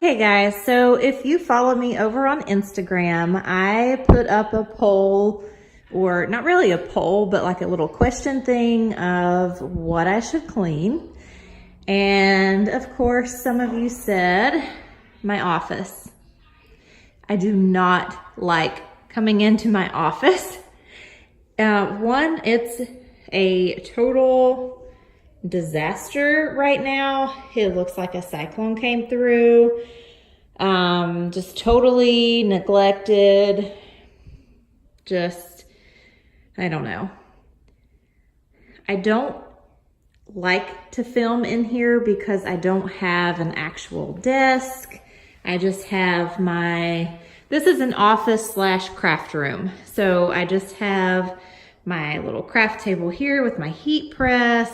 Hey guys, so if you follow me over on Instagram, I put up a poll, or not really a poll, but like a little question thing of what I should clean. And of course, some of you said my office. I do not like coming into my office. One, it's a total disaster right now. It looks like a cyclone came through. Just totally neglected. Just, I don't know. I don't like to film in here because I don't have an actual desk. I just have this is an office / craft room. So I just have my little craft table here with my heat press.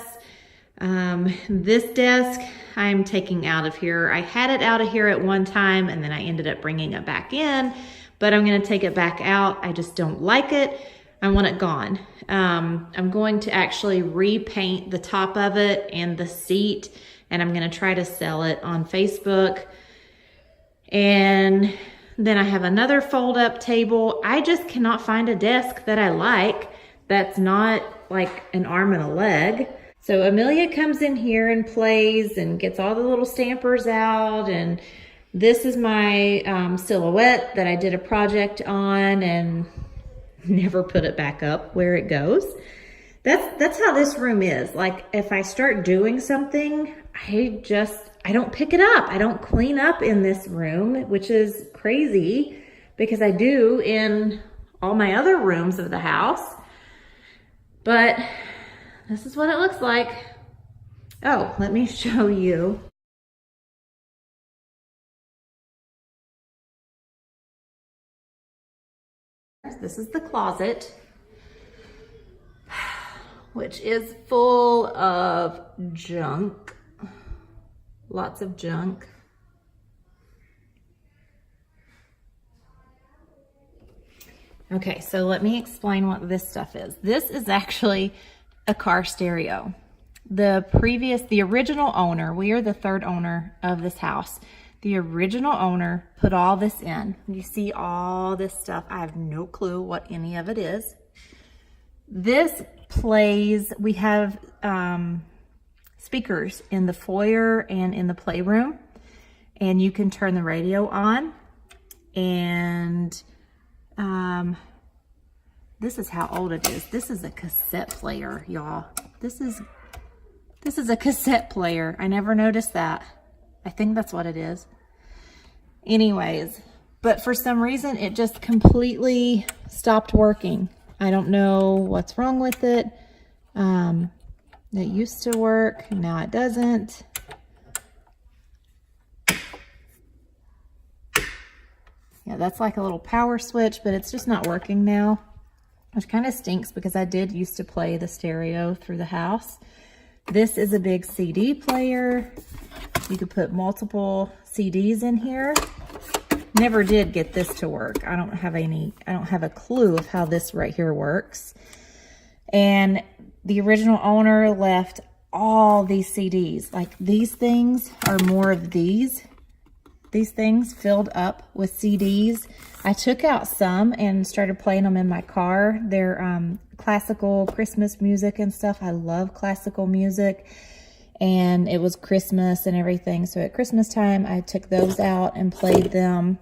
This desk I'm taking out of here. I had it out of here at one time and then I ended up bringing it back in, but I'm going to take it back out. I just don't like it. I want it gone. I'm going to actually repaint the top of it and the seat, and I'm going to try to sell it on Facebook. And then I have another fold up table. I just cannot find a desk that I like that's not like an arm and a leg. So Amelia comes in here and plays and gets all the little stampers out. And this is my silhouette that I did a project on and never put it back up where it goes. That's how this room is. Like if I start doing something, I don't pick it up. I don't clean up in this room, which is crazy because I do in all my other rooms of the house. But this is what it looks like. Oh, let me show you. This is the closet, which is full of junk. Lots of junk. Okay, so let me explain what this stuff is. This is actually a car stereo. The original owner, we are the third owner of this house. The original owner put all this in. You see all this stuff. I have no clue what any of it is. This plays, we have speakers in the foyer and in the playroom, and you can turn the radio on. And this is how old it is. This is a cassette player, y'all. This is a cassette player. I never noticed that. I think that's what it is. Anyways, but for some reason it just completely stopped working. I don't know what's wrong with it. It used to work, now it doesn't. Yeah, that's like a little power switch, but it's just not working now, which kind of stinks because I did used to play the stereo through the house. This is a big CD player. You could put multiple CDs in here. Never did get this to work. I don't have a clue of how this right here works. And the original owner left all these CDs. Like these things are more of these things filled up with CDs. I took out some and started playing them in my car. They're classical Christmas music and stuff. I love classical music. And it was Christmas and everything. So at Christmas time, I took those out and played them.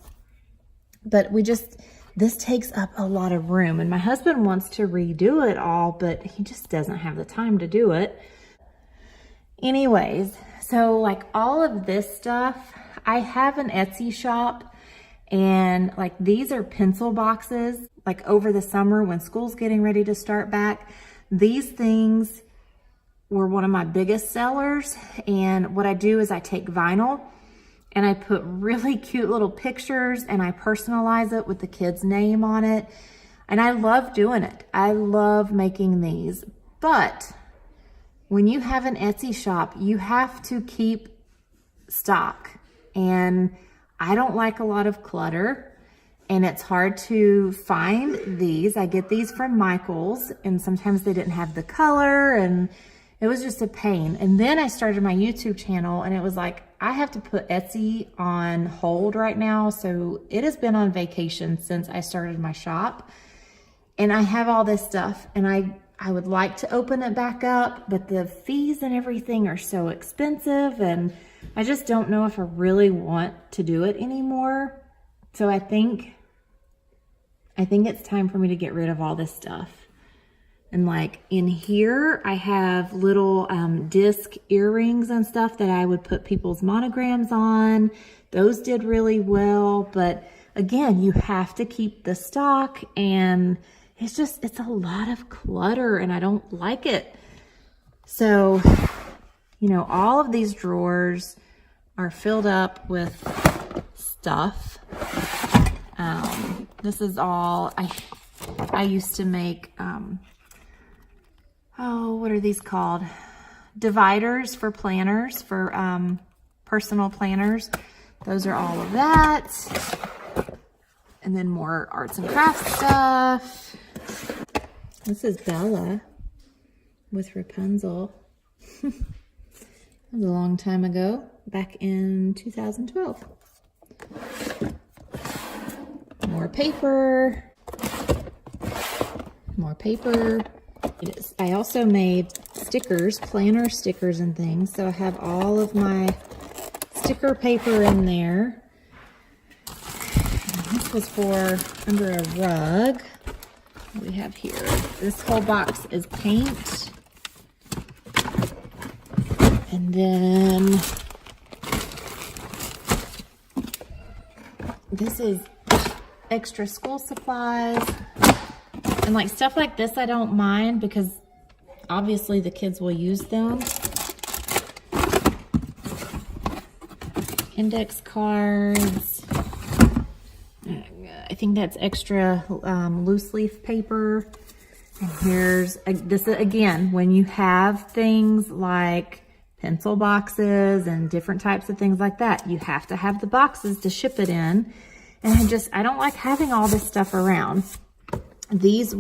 But this takes up a lot of room. And my husband wants to redo it all, but he just doesn't have the time to do it. Anyways, so like all of this stuff, I have an Etsy shop, and like these are pencil boxes. Like over the summer when school's getting ready to start back, these things were one of my biggest sellers. And what I do is I take vinyl and I put really cute little pictures and I personalize it with the kid's name on it. And I love doing it. I love making these. But when you have an Etsy shop, you have to keep stock. And I don't like a lot of clutter, and it's hard to find these. I get these from Michael's, and sometimes they didn't have the color, and It was just a pain. And then I started my YouTube channel, and it was like, I have to put Etsy on hold right now. So it has been on vacation since I started my shop. And I have all this stuff, and I would like to open it back up, but the fees and everything are so expensive, and I just don't know if I really want to do it anymore. So I think it's time for me to get rid of all this stuff. And like in here, I have little disc earrings and stuff that I would put people's monograms on. Those did really well, but again, you have to keep the stock, and it's a lot of clutter, and I don't like it. So, you know, all of these drawers are filled up with stuff. This is all, I used to make, what are these called? Dividers for planners, for personal planners. Those are all of that. And then more arts and crafts stuff. This is Bella with Rapunzel. That was a long time ago, back in 2012. More paper. More paper. I also made stickers, planner stickers and things. So I have all of my sticker paper in there. And this was for under a rug. What do we have here? This whole box is paint. And then this is extra school supplies. And like stuff like this I don't mind because obviously the kids will use them. Index cards. I think that's extra loose leaf paper. And here's this again, when you have things like pencil boxes and different types of things like that, you have to have the boxes to ship it in. And I don't like having all this stuff around. This is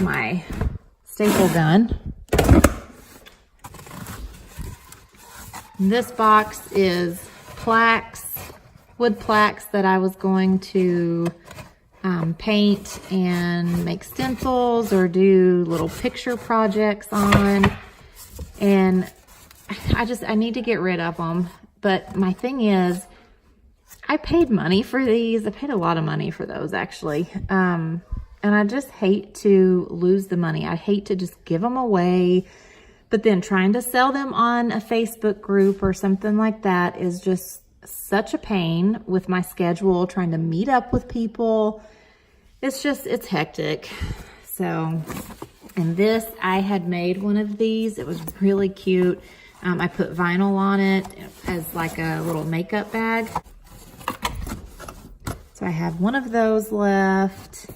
my staple gun. This box is plaques, wood plaques that I was going to paint and make stencils or do little picture projects on. And I need to get rid of them. But my thing is, I paid money for these. I paid a lot of money for those actually. And I just hate to lose the money. I hate to just give them away. But then trying to sell them on a Facebook group or something like that is just such a pain with my schedule, trying to meet up with people. It's hectic. So, and this, I had made one of these. It was really cute. I put vinyl on it as like a little makeup bag. So I have one of those left.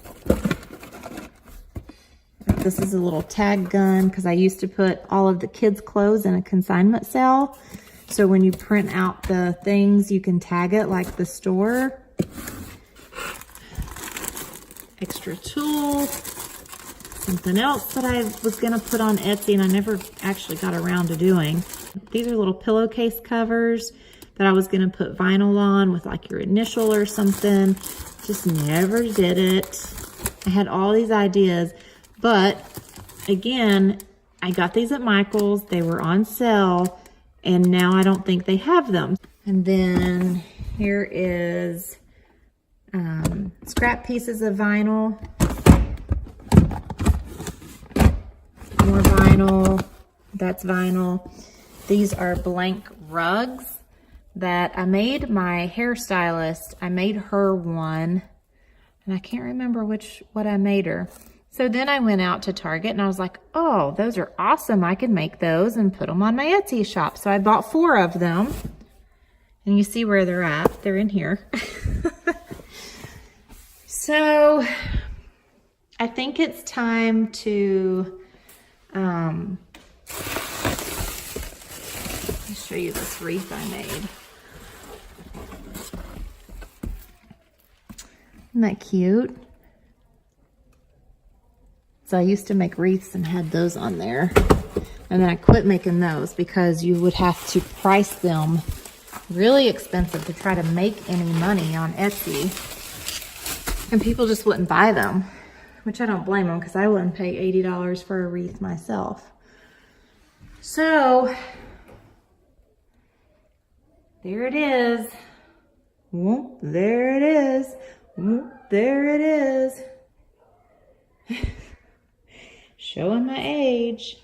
This is a little tag gun because I used to put all of the kids' clothes in a consignment sale. So when you print out the things, you can tag it like the store. Extra tool. Something else that I was going to put on Etsy and I never actually got around to doing. These are little pillowcase covers that I was going to put vinyl on with like your initial or something. Just never did it. I had all these ideas, but again, I got these at Michael's. They were on sale and now I don't think they have them. And then here is scrap pieces of vinyl. More vinyl. That's vinyl. These are blank rugs that I made my hairstylist. I made her one, and I can't remember what I made her. So then I went out to Target and I was like, oh, those are awesome. I can make those and put them on my Etsy shop. So I bought 4 of them, and you see where they're at. They're in here. So I think it's time to let me show you this wreath I made. Isn't that cute? So I used to make wreaths and had those on there. And then I quit making those because you would have to price them really expensive to try to make any money on Etsy. And people just wouldn't buy them, which I don't blame them because I wouldn't pay $80 for a wreath myself. So there it is. Whoop, there it is. Whoop, there it is. Showing my age.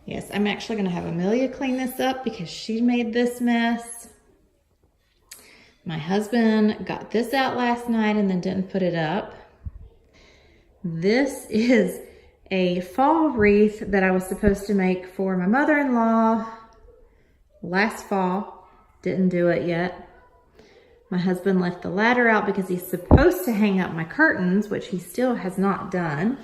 Yes, I'm actually going to have Amelia clean this up because she made this mess. My husband got this out last night and then didn't put it up. This is a fall wreath that I was supposed to make for my mother-in-law last fall. Didn't do it yet. My husband left the ladder out because he's supposed to hang up my curtains, which he still has not done.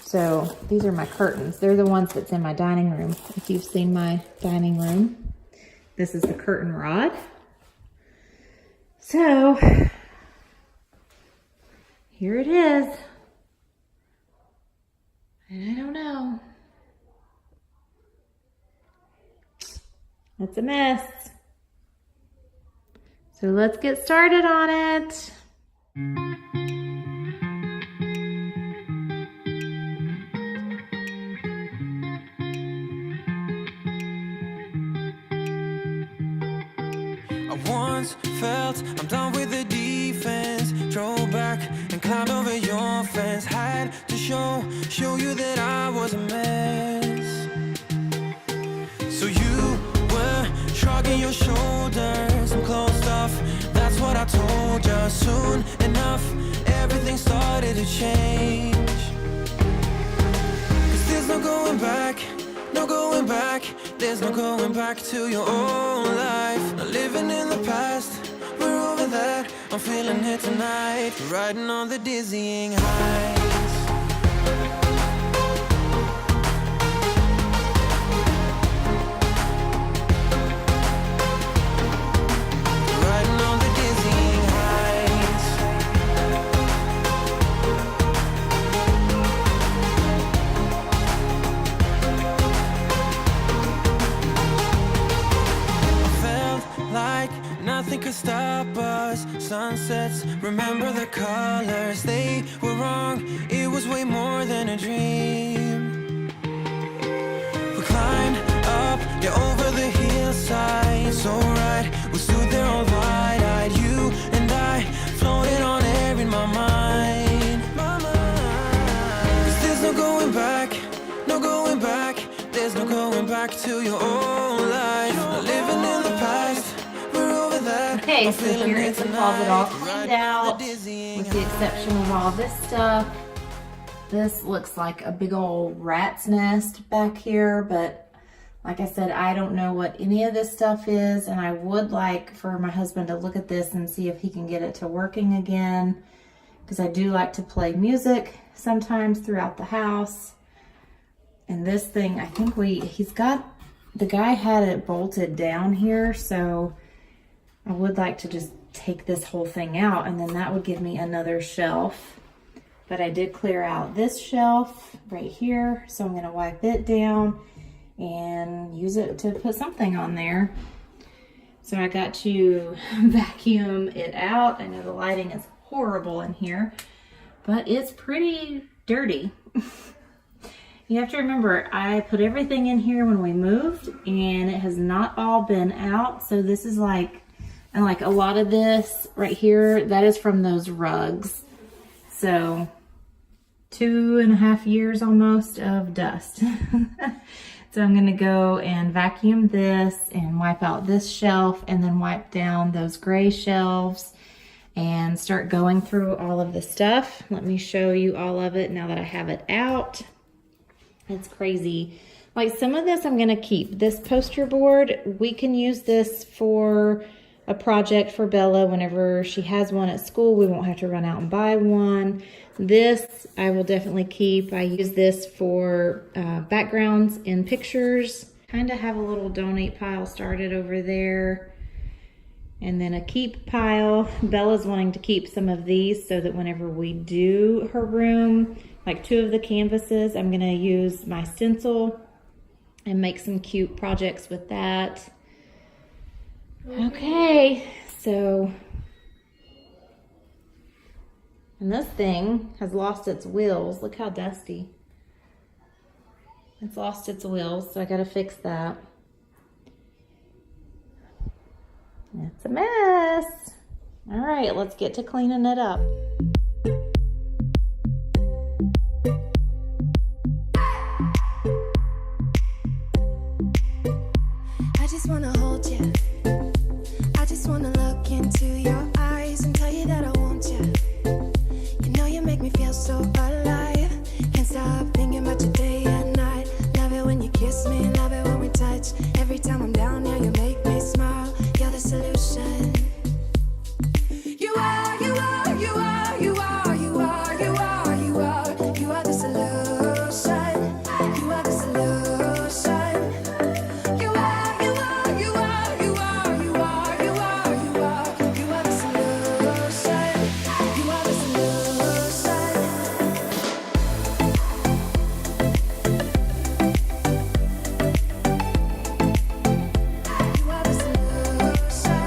So these are my curtains. They're the ones that's in my dining room. If you've seen my dining room, this is the curtain rod. So here it is. And I don't know. It's a mess. So let's get started on it. I once felt I'm done with the defense. Drove back and climbed over your fence. Had to show you that I was a mess. So you were shrugging your shoulders and closed off. That's what I told you. Soon enough, everything started to change. 'Cause there's no going back, no going back. There's no going back to your old life. Not living in the past, we're over that. I'm feeling it tonight, riding on the dizzying heights. Riding on the dizzying heights. Felt like nothing could stop us. Sunsets, remember the colors. They were wrong, it was way more than a dream. We climbed up, yeah, over the hillside. So right, we stood there all wide-eyed. You and I floated on air in my mind. 'Cause there's no going back, no going back. There's no going back to your old life. Not living in the past, we're over that. Okay, so here is the closet all cleaned out, with the exception of all this stuff. This looks like a big old rat's nest back here, but like I said, I don't know what any of this stuff is, and I would like for my husband to look at this and see if he can get it to working again, because I do like to play music sometimes throughout the house. And this thing, I think the guy had it bolted down here, so I would like to just take this whole thing out, and then that would give me another shelf. But I did clear out this shelf right here, so I'm going to wipe it down and use it to put something on there. So I got to vacuum it out. I know the lighting is horrible in here, but it's pretty dirty. You have to remember, I put everything in here when we moved, and it has not all been out. So this is like, and like a lot of this right here, that is from those rugs. So 2.5 years almost of dust. So I'm gonna go and vacuum this and wipe out this shelf, and then wipe down those gray shelves and start going through all of the stuff. Let me show you all of it now that I have it out. It's crazy. Like some of this I'm gonna keep. This poster board, we can use this for a project for Bella whenever she has one at school. We won't have to run out and buy one. This I will definitely keep. I use this for backgrounds in pictures. Kind of have a little donate pile started over there. And then a keep pile. Bella's wanting to keep some of these so that whenever we do her room, like 2 of the canvases, I'm gonna use my stencil and make some cute projects with that. Okay, so, and this thing has lost its wheels. Look how dusty. It's lost its wheels, so I gotta fix that. It's a mess. All right, let's get to cleaning it up. I just wanna hold you. I just wanna look into your eyes and tell you that I want you. You know you make me feel so alive. Can't stop thinking about you day and night. Love it when you kiss me, love it when we touch. Every time I'm down here, you make me smile. You're the solution. You are, you are, you are, you are, you are, you are, you are. You are the solution. You are the solution. You are, you are, you are, you are, you are, you are, you are. You are the solution. You are the solution. You are the solution.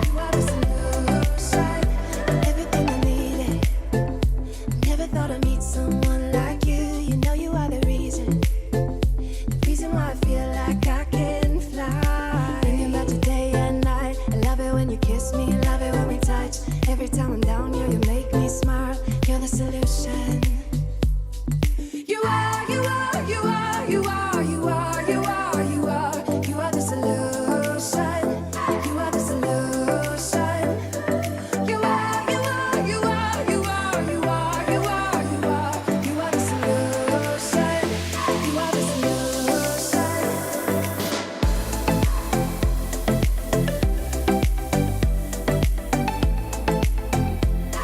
You are the solution. Everything I needed. Never thought I'd meet someone like you. You know you are the reason why I feel like I can fly. Thinking about you day and night. I love it when you kiss me, love it when we touch. Every time I'm down here, you make me smile. You're the solution. You are, you are, you are, you are, you are, you are, you are. You are the solution. You are the solution. You are, you are, you are, you are, you are, you are, you are. You are the solution. You are the solution.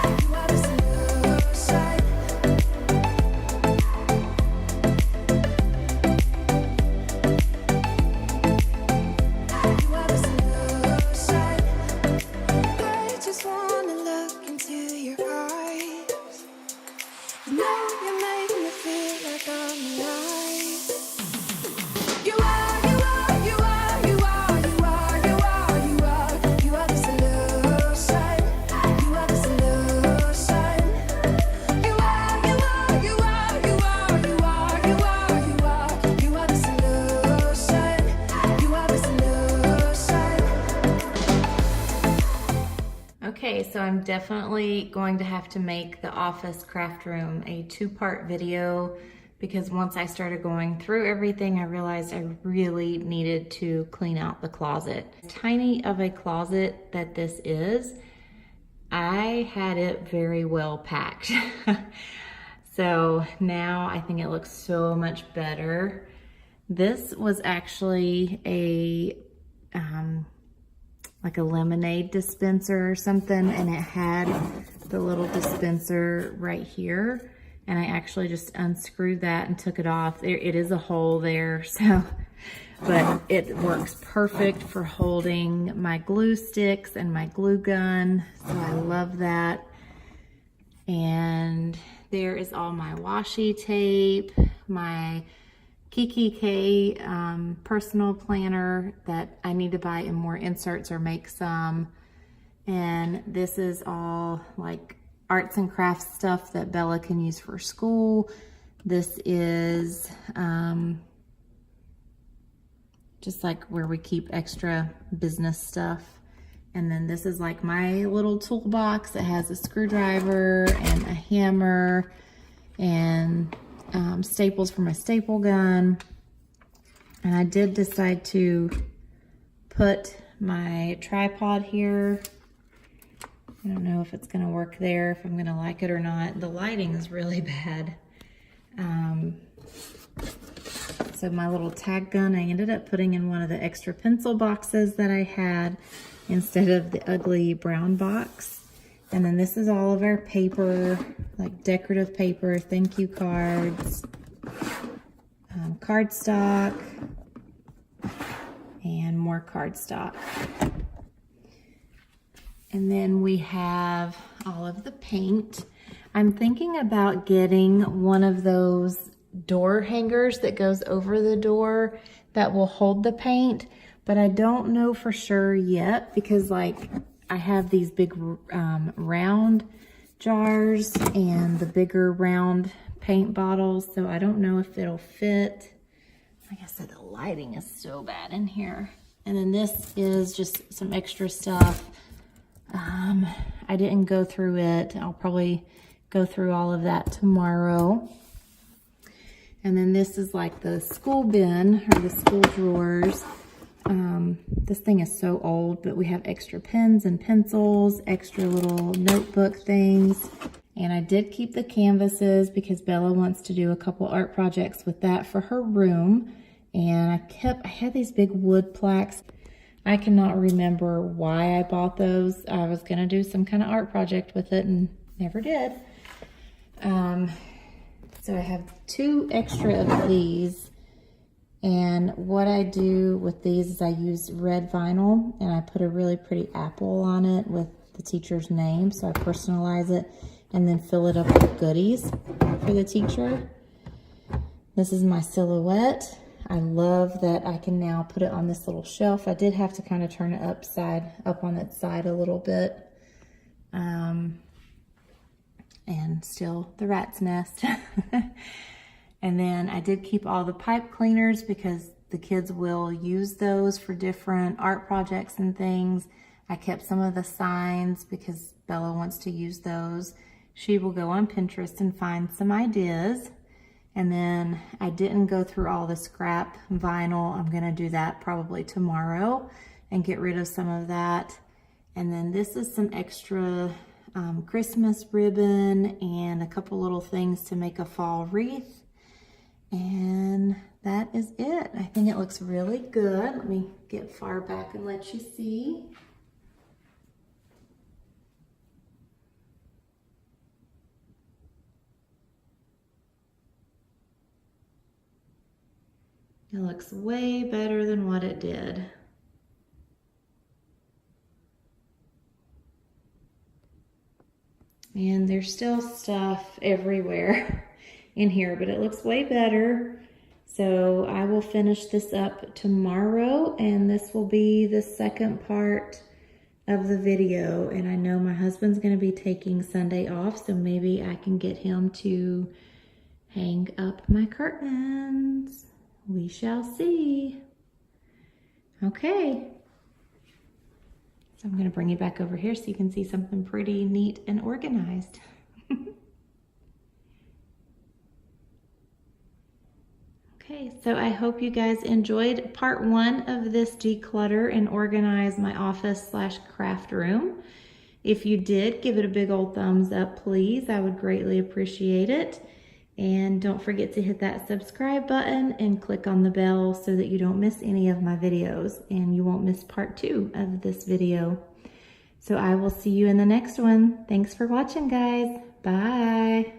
You are the solution. You are the solution. I just wanna look into your eyes. You know you make me feel like I'm alive. You are, you are, you are, you are, you are, you are, you are. You are the solution. You are the solution. You are, you are, you are, you are, you are, you are, you are. You are the solution. You are the solution. Okay, so I'm definitely going to have to make the office craft room a 2-part video because once I started going through everything, I realized I really needed to clean out the closet. Tiny of a closet that this is, I had it very well packed. So now I think it looks so much better. This was actually a like a lemonade dispenser or something, and it had the little dispenser right here, and I actually just unscrewed that and took it off. It is a hole there, so, but it works perfect for holding my glue sticks and my glue gun, so I love that. And there is all my washi tape, my Kiki K personal planner that I need to buy in more inserts or make some. And this is all like arts and crafts stuff that Bella can use for school. This is just like where we keep extra business stuff. And then this is like my little toolbox. It has a screwdriver and a hammer and staples for my staple gun. And I did decide to put my tripod here. I don't know if it's gonna work there, if I'm gonna like it or not. The lighting is really bad. So my little tag gun, I ended up putting in one of the extra pencil boxes that I had instead of the ugly brown box. And then this is all of our paper, like decorative paper, thank you cards. cardstock, and more cardstock. And then we have all of the paint. I'm thinking about getting one of those door hangers that goes over the door that will hold the paint, but I don't know for sure yet because like I have these big round jars and the bigger round paint bottles, so I don't know if it'll fit. Like I said, the lighting is so bad in here. And then this is just some extra stuff. I didn't go through it. I'll probably go through all of that tomorrow. And then this is like the school bin or the school drawers. This thing is so old, but we have extra pens and pencils, extra little notebook things. And I did keep the canvases because Bella wants to do a couple art projects with that for her room. And I had these big wood plaques. I cannot remember why I bought those. I was gonna do some kind of art project with it and never did. So I have 2 extra of these. And what I do with these is I use red vinyl and I put a really pretty apple on it with the teacher's name. So I personalize it and then fill it up with goodies for the teacher. This is my silhouette. I love that I can now put it on this little shelf. I did have to kind of turn it up on its side a little bit. And still the rat's nest. And then I did keep all the pipe cleaners because the kids will use those for different art projects and things. I kept some of the signs because Bella wants to use those. She will go on Pinterest and find some ideas. And then I didn't go through all the scrap vinyl. I'm gonna do that probably tomorrow and get rid of some of that. And then this is some extra Christmas ribbon and a couple little things to make a fall wreath. And that is it. I think it looks really good. Let me get far back and let you see. It looks way better than what it did. And there's still stuff everywhere in here, but it looks way better. So I will finish this up tomorrow, and this will be the second part of the video. And I know my husband's gonna be taking Sunday off, so maybe I can get him to hang up my curtains. We shall see. Okay. So I'm gonna bring you back over here so you can see something pretty neat and organized. Okay, so I hope you guys enjoyed part 1 of this declutter and organize my office / craft room. If you did, give it a big old thumbs up, please. I would greatly appreciate it. And don't forget to hit that subscribe button and click on the bell so that you don't miss any of my videos and you won't miss part 2 of this video. So I will see you in the next one. Thanks for watching, guys. Bye.